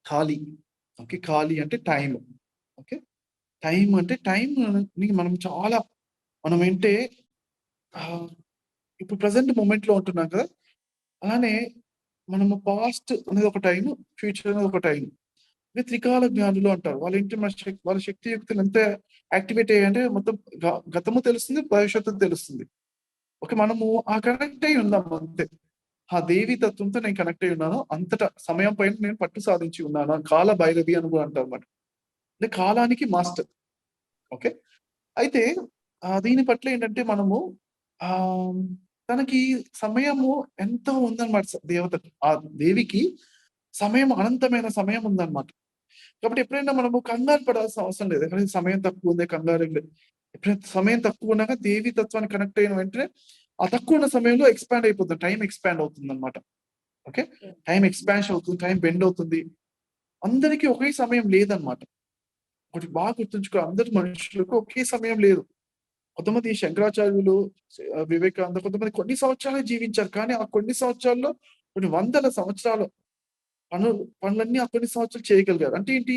ఖాళీ. ఓకే, ఖాళీ అంటే టైం. ఓకే, టైం అంటే టైం మనం చాలా మనం ఏంటే ఇప్పుడు ప్రజెంట్ మూమెంట్ లో ఉంటున్నాం కదా, అలానే మనము పాస్ట్ అనేది ఒక టైం, ఫ్యూచర్ అనేది ఒక టైం. త్రికాల జ్ఞానులు అంటారు. వాళ్ళ ఏంటి వాళ్ళ శక్తియుక్తులు ఎంత యాక్టివేట్ అయ్యాయంటే మొత్తం గతము తెలుస్తుంది, భవిష్యత్తు తెలుస్తుంది. ఓకే, మనము ఆ కనెక్ట్ అయి ఉన్నాము అంతే. ఆ దేవి తత్వంతో నేను కనెక్ట్ అయి ఉన్నాను, అంతటా సమయం పైన నేను పట్టు సాధించి ఉన్నాను. కాల భైరవి అని కూడా అంటారు అన్నమాట. అంటే కాలానికి మాస్టర్. ఓకే, అయితే దీని పట్ల ఏంటంటే మనము ఆ తనకి సమయము ఎంతో ఉందన్నమాట. ఆ దేవికి సమయం, అనంతమైన సమయం ఉందన్నమాట. కాబట్టి ఎప్పుడైనా మనము కంగారు పడాల్సిన అవసరం లేదు. ఎక్కడైనా సమయం తక్కువ ఉంది, కంగారు లేదు. ఎప్పుడైనా సమయం తక్కువ ఉన్నాక దేవి తత్వాన్ని కనెక్ట్ అయిన వెంటనే ఆ తక్కువ ఉన్న సమయంలో ఎక్స్పాండ్ అయిపోతుంది, టైం ఎక్స్పాండ్ అవుతుంది అనమాట. ఓకే, టైం ఎక్స్పాన్షన్ అవుతుంది, టైం బెండ్ అవుతుంది. అందరికీ ఒకే సమయం లేదనమాట. ఒకటి బాగా గుర్తుంచుకో, అందరి మనుషులకు ఒకే సమయం లేదు. కొంతమంది శంకరాచార్యులు, వివేకానంద, కొంతమంది కొన్ని సంవత్సరాలే జీవించారు. కానీ ఆ కొన్ని సంవత్సరాల్లో కొన్ని వందల సంవత్సరాలు పనులన్నీ ఆ కొన్ని సంవత్సరాలు చేయగలిగారు. అంటే ఏంటి,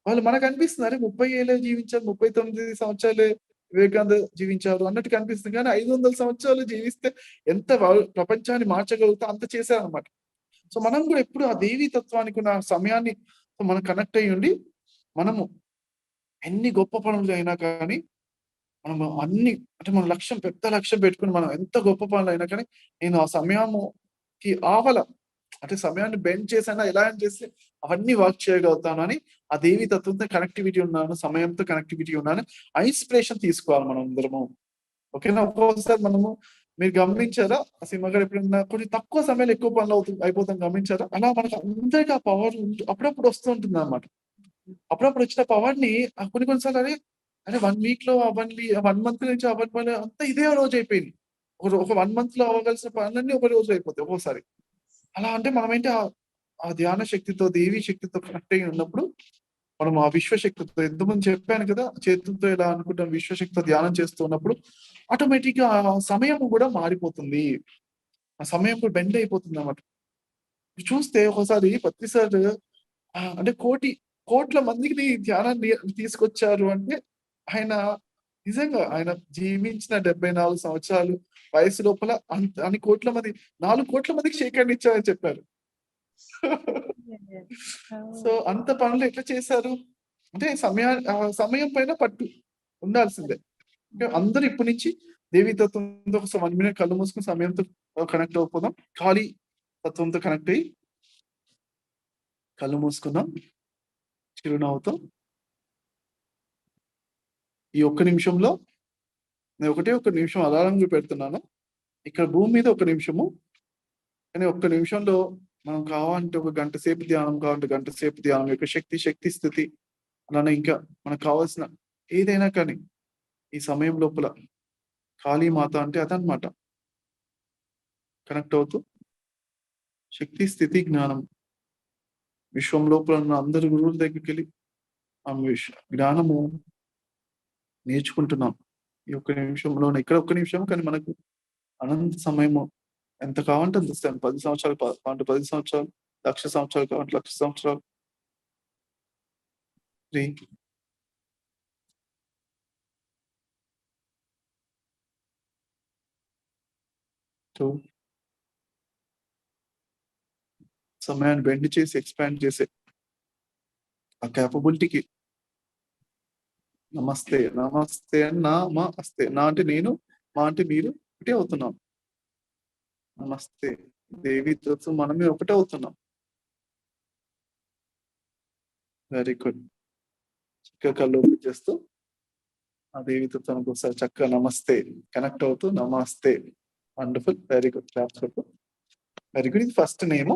వాళ్ళు మనకు అనిపిస్తుంది అరే 30 ఏళ్ళే జీవించారు, 39 సంవత్సరాలే వివేకానంద జీవించారు అన్నట్టు కనిపిస్తుంది. కానీ 500 సంవత్సరాలు జీవిస్తే ఎంత ప్రపంచాన్ని మార్చగలుగుతా అంత చేశారనమాట. సో మనం కూడా ఎప్పుడు ఆ దేవీ తత్వానికి ఉన్న సమయాన్ని మనం కనెక్ట్ అయ్యి ఉండి, మనము ఎన్ని గొప్ప పనులు అయినా కానీ మనం అన్ని అంటే మన లక్ష్యం, పెద్ద లక్ష్యం పెట్టుకుని మనం ఎంత గొప్ప పనులు అయినా కానీ నేను ఆ సమయముకి అంటే సమయాన్ని బెండ్ చేసైనా ఎలా చేసి అవన్నీ వర్క్ చేయగలుగుతాను అని ఆ దేవి తత్వంతో కనెక్టివిటీ ఉన్నాను, సమయంతో కనెక్టివిటీ ఉన్నాను, ఆ ఇన్స్పిరేషన్ తీసుకోవాలి మనం అందరము. ఓకేనా, ఒక్కొక్కసారి మనము మీరు గమనించారా ఆ సినిమా గారు ఎప్పుడైనా కొన్ని తక్కువ సమయంలో ఎక్కువ పనులు అయిపోతాం గమనించారా? అలా మనకు అందరికీ ఆ పవర్ అప్పుడప్పుడు వస్తూ ఉంటుంది అనమాట. అప్పుడప్పుడు వచ్చిన పవర్ ని కొన్నిసార్లు అంటే 1 వీక్ లో అవ్వండి, 1 మంత్ నుంచి అవ్వకపోయినా అంతా ఇదే రోజు అయిపోయింది. ఒక 1 మంత్ లో అవ్వవలసిన పనులన్నీ ఒక రోజు అయిపోతాయి ఒక్కోసారి. అలా అంటే మనం ఏంటి ఆ ధ్యాన శక్తితో, దేవీ శక్తితో కనెక్ట్ అయ్యి ఉన్నప్పుడు మనం ఆ విశ్వశక్తితో, ఎంతమంది చెప్పాను కదా, చేతులతో ఇలా అనుకుంటాం, విశ్వశక్తితో ధ్యానం చేస్తూ ఉన్నప్పుడు ఆటోమేటిక్ గా ఆ సమయం కూడా మారిపోతుంది. ఆ సమయం కూడా బెండ్ అయిపోతుంది అన్నమాట. చూస్తే ఒకసారి ప్రతిసారి అంటే కోట్ల మందికి ధ్యానాన్ని తీసుకొచ్చారు అంటే ఆయన నిజంగా ఆయన జీవించిన 74 సంవత్సరాలు వయసు లోపల అన్ని కోట్ల మంది 4 కోట్ల మందికి షేక్ హ్యాండ్ ఇచ్చారని చెప్పారు. సో అంత పనులు ఎట్లా చేశారు అంటే సమయం పైన పట్టు ఉండాల్సిందే. అందరూ ఇప్పటి నుంచి దేవీ తత్వంతో 1 మినిట్ కళ్ళు మూసుకుని సమయంతో కనెక్ట్ అయిపోదాం. ఖాళీ తత్వంతో కనెక్ట్ అయ్యి కళ్ళు మూసుకుందాం చిరునవ్వుతో. ఈ ఒక్క నిమిషంలో నేను ఒక్క నిమిషం అలారం పెడుతున్నాను. ఇక్కడ భూమి మీద 1 నిమిషము, కానీ 1 నిమిషంలో మనం కావాలంటే 1 గంట సేపు ధ్యానం, కావాలంటే గంట సేపు ధ్యానం యొక్క శక్తి స్థితి అలానే ఇంకా మనకు కావాల్సిన ఏదైనా కానీ ఈ సమయం లోపల కాళీ మాత అంటే అదనమాట. కనెక్ట్ అవుతూ శక్తి, స్థితి, జ్ఞానం విశ్వం లోపల ఉన్న అందరి గురువుల దగ్గరికి వెళ్ళి ఆ జ్ఞానము నేర్చుకుంటున్నాం. ఈ 1 నిమిషంలోనే, ఇక్కడ 1 నిమిషం కానీ మనకు అనంత సమయము ఎంత కావాలంటే అంత ఇస్తాను. 10 సంవత్సరాలు కావాలంటే 10 సంవత్సరాలు, 1,00,000 సంవత్సరాలు కావాలంటే 1,00,000 సంవత్సరాలు. 3, 2 సమయాన్ని బెండ్ చేసి ఎక్స్పాండ్ చేసే ఆ క్యాపబిలిటీకి నమస్తే. నమస్తే నా మా అస్తే. నా అంటే నేను, మా అంటే మీరు ఒకటే అవుతున్నాం. నమస్తే దేవి తత్వం మనమే ఒకటే అవుతున్నాం. Very good. చక్కగా కళ్ళు ఓపెన్ చేస్తూ ఆ దేవి తత్వానికి ఒకసారి చక్కగా నమస్తే కనెక్ట్ అవుతూ నమస్తే. Wonderful, very good. Very good. ఇది ఫస్ట్ నేమ్.